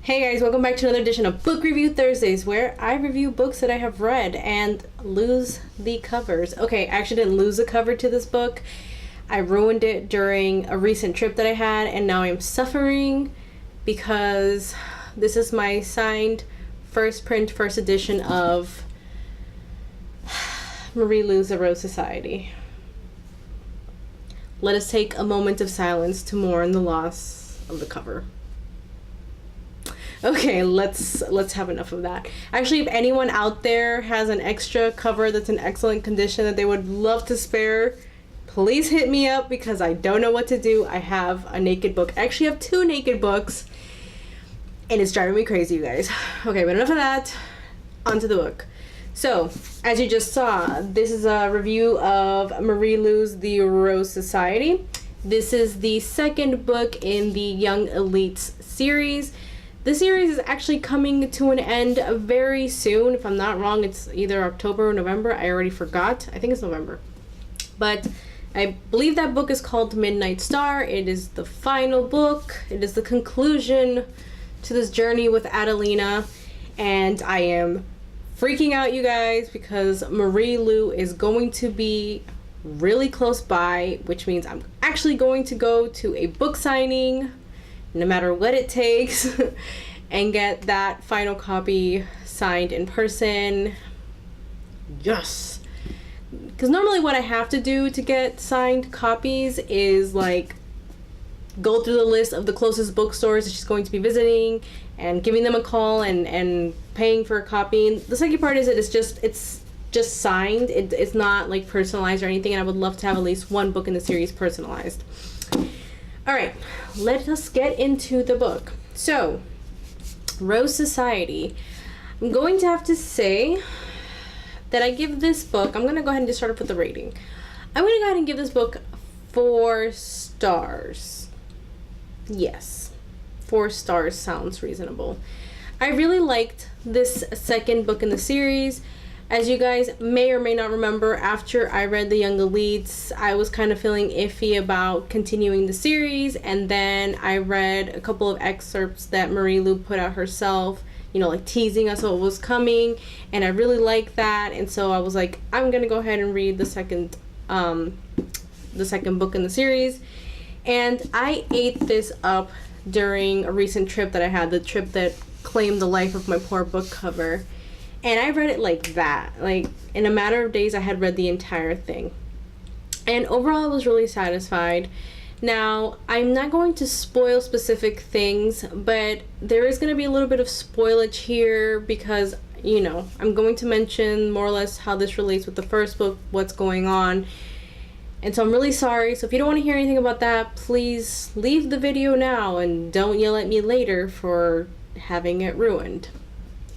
Hey guys, welcome back to another edition of Book Review Thursdays, where I review books that I have read and lose the covers. Okay, I actually didn't lose a cover to this book. I ruined it during a recent trip that I had, and now I'm suffering because this is my signed first print, first edition of Marie Lu's The Rose Society. Let us take a moment of silence to mourn the loss of the cover. Okay, let's have enough of that. Actually, if anyone out there has an extra cover that's in excellent condition that they would love to spare, please hit me up because I don't know what to do. I have a naked book. I actually have two naked books, and it's driving me crazy, you guys. Okay, but enough of that. Onto the book. So, as you just saw, this is a review of Marie Lu's The Rose Society. This is the second book in the Young Elites series. The series is actually coming to an end very soon. If I'm not wrong, it's either October or November. I already forgot. I think it's November. But I believe that book is called Midnight Star. It is the final book. It is the conclusion to this journey with Adelina. And I am freaking out, you guys, because Marie Lu is going to be really close by, which means I'm actually going to go to a book signing, no matter what it takes, and get that final copy signed in person. Yes! Because normally what I have to do to get signed copies is like go through the list of the closest bookstores that she's going to be visiting and giving them a call and paying for a copy. And the second part is that it's just signed. It's not like personalized or anything, and I would love to have at least one book in the series personalized. Alright, let us get into the book. So, Rose Society. I'm going to have to say that I give this book, I'm going to go ahead and just start off with the rating. I'm going to go ahead and give this book 4 stars. Yes, 4 stars sounds reasonable. I really liked this second book in the series. As you guys may or may not remember, after I read The Young Elites, I was kind of feeling iffy about continuing the series, and then I read a couple of excerpts that Marie Lu put out herself, you know, like teasing us what was coming, and I really liked that, and so I was like, I'm gonna go ahead and read the second book in the series. And I ate this up during a recent trip that I had, the trip that claimed the life of my poor book cover. And I read it like that. Like, in a matter of days, I had read the entire thing. And overall, I was really satisfied. Now, I'm not going to spoil specific things, but there is going to be a little bit of spoilage here because, you know, I'm going to mention more or less how this relates with the first book, what's going on. And so I'm really sorry. So if you don't want to hear anything about that, please leave the video now and don't yell at me later for having it ruined.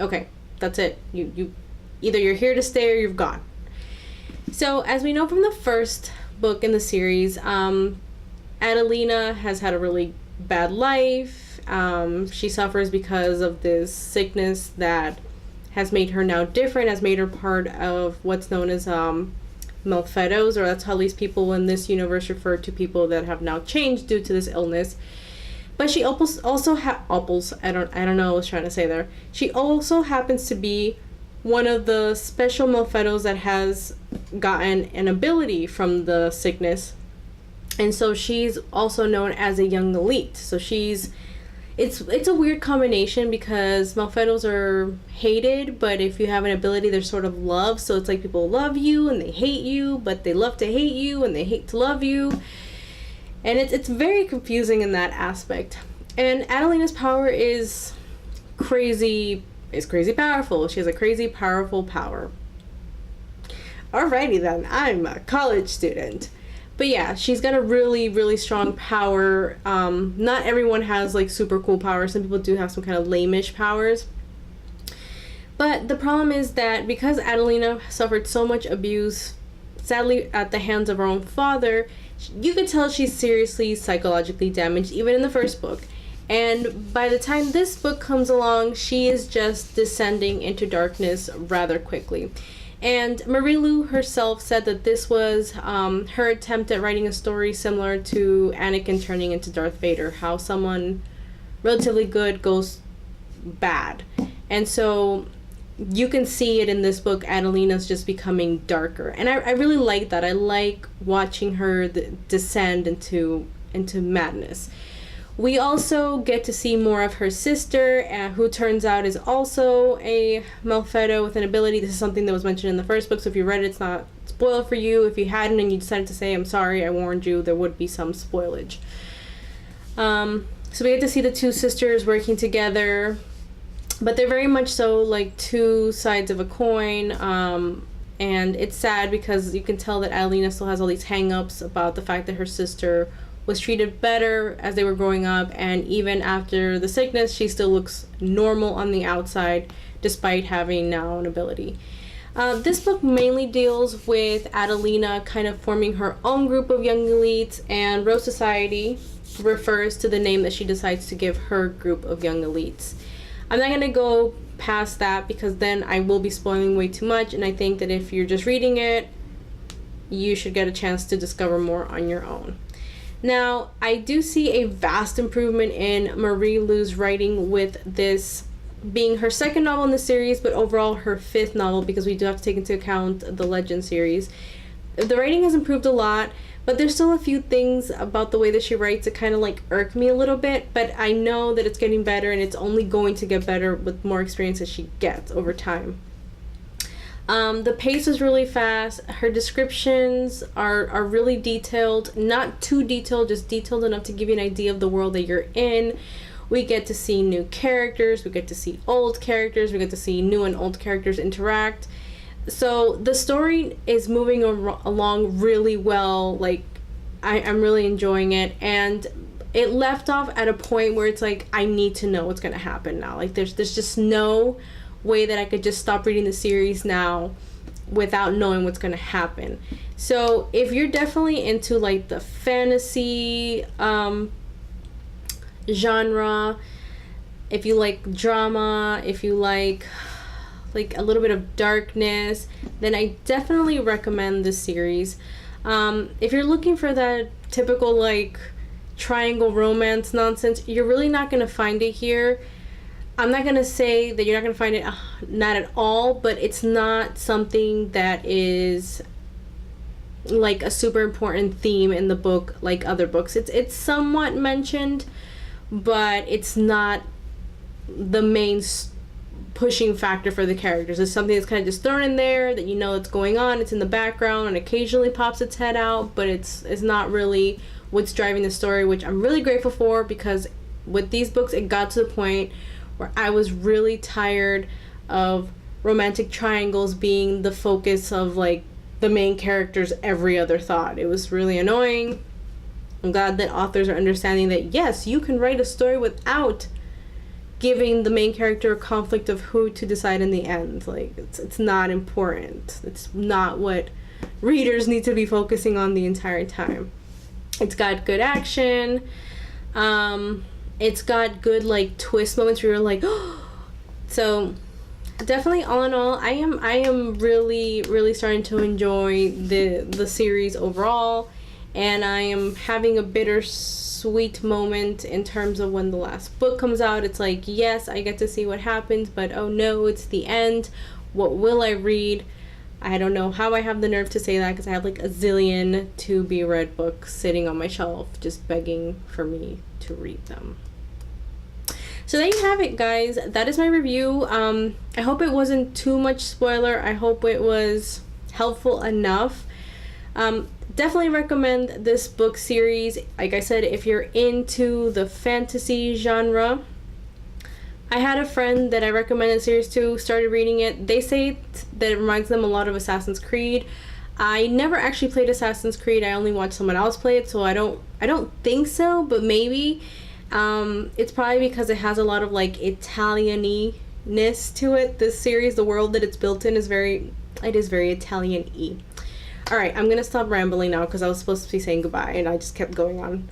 Okay. That's it. You either you're here to stay or you've gone. So, as we know from the first book in the series, Adelina has had a really bad life. She suffers because of this sickness that has made her now different, has made her part of what's known as Malfetos, or that's how at least people in this universe refer to people that have now changed due to this illness. But she also I don't know what I was trying to say there. She also happens to be one of the special Malfetos that has gotten an ability from the sickness. And so she's also known as a young elite. So it's a weird combination because Malfetos are hated, but if you have an ability, they're sort of loved. So it's like people love you and they hate you, but they love to hate you and they hate to love you. And it's very confusing in that aspect. And Adelina's power is crazy powerful. She has a crazy powerful power. Alrighty then, I'm a college student. But yeah, she's got a really, really strong power. Not everyone has like super cool powers. Some people do have some kind of lame-ish powers. But the problem is that because Adelina suffered so much abuse, sadly at the hands of her own father, you could tell she's seriously psychologically damaged, even in the first book. And by the time this book comes along, she is just descending into darkness rather quickly. And Marie Lu herself said that this was her attempt at writing a story similar to Anakin turning into Darth Vader, how someone relatively good goes bad. And so you can see it in this book. Adelina's just becoming darker, and I really like that. I like watching her descend into madness. We also get to see more of her sister, who turns out is also a Malfedo with an ability. This is something that was mentioned in the first book, so if you read it, it's not spoiled for you. If you hadn't and you decided to say, I'm sorry, I warned you, there would be some spoilage. So we get to see the two sisters working together, but they're very much so like two sides of a coin. And it's sad because you can tell that Adelina still has all these hang-ups about the fact that her sister was treated better as they were growing up, and even after the sickness, she still looks normal on the outside, despite having now an ability. This book mainly deals with Adelina kind of forming her own group of young elites, and Rose Society refers to the name that she decides to give her group of young elites. I'm not going to go past that because then I will be spoiling way too much, and I think that if you're just reading it, you should get a chance to discover more on your own. Now, I do see a vast improvement in Marie Lu's writing, with this being her second novel in the series, but overall her fifth novel, because we do have to take into account the Legend series. The writing has improved a lot, but there's still a few things about the way that she writes that kind of like irk me a little bit, but I know that it's getting better, and it's only going to get better with more experience that she gets over time. The pace is really fast. Her descriptions are really detailed, not too detailed, just detailed enough to give you an idea of the world that you're in. We get to see new characters, we get to see old characters, we get to see new and old characters interact. So the story is moving along really well. Like, I'm really enjoying it, and it left off at a point where it's like, I need to know what's gonna happen now. Like, there's just no way that I could just stop reading the series now without knowing what's gonna happen. So if you're definitely into like the fantasy genre, if you like drama, if you like a little bit of darkness, then I definitely recommend this series. If you're looking for that typical like triangle romance nonsense, you're really not gonna find it here. I'm not gonna say that you're not gonna find it not at all, but it's not something that is like a super important theme in the book like other books. It's somewhat mentioned, but it's not the main pushing factor for the characters. It's something that's kind of just thrown in there that you know it's going on. It's in the background and occasionally pops its head out, but it's not really what's driving the story, which I'm really grateful for, because with these books it got to the point where I was really tired of romantic triangles being the focus of like the main character's every other thought. It was really annoying. I'm glad that authors are understanding that yes, you can write a story without giving the main character a conflict of who to decide in the end. Like, it's not important. It's not what readers need to be focusing on the entire time. It's got good action. It's got good like twist moments where you're like, oh. So definitely, all in all, I am really starting to enjoy the series overall, and I am having a bittersweet moment in terms of when the last book comes out. It's like, yes, I get to see what happens, but oh no, it's the end. What will I read? I don't know how I have the nerve to say that, because I have like a zillion to be read books sitting on my shelf just begging for me to read them. So there you have it, guys. That is my review. I hope it wasn't too much spoiler. I hope it was helpful enough. Definitely recommend this book series. Like I said, if you're into the fantasy genre. I had a friend that I recommended the series to, started reading it. They say that it reminds them a lot of Assassin's Creed. I never actually played Assassin's Creed. I only watched someone else play it, so I don't think so, but maybe. It's probably because it has a lot of like Italian-ness to it. This series, the world that it's built in is very Italian-y. Alright, I'm gonna stop rambling now because I was supposed to be saying goodbye and I just kept going on.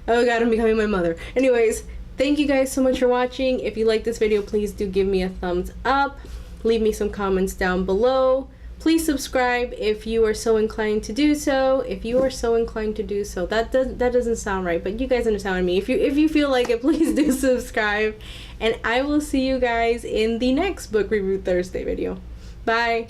Oh god, I'm becoming my mother. Anyways, thank you guys so much for watching. If you like this video, please do give me a thumbs up. Leave me some comments down below. Please subscribe if you are so inclined to do so. If you are so inclined to do so, that doesn't sound right, but you guys understand what I mean. If you feel like it, please do subscribe, and I will see you guys in the next Book Review Thursday video. Bye.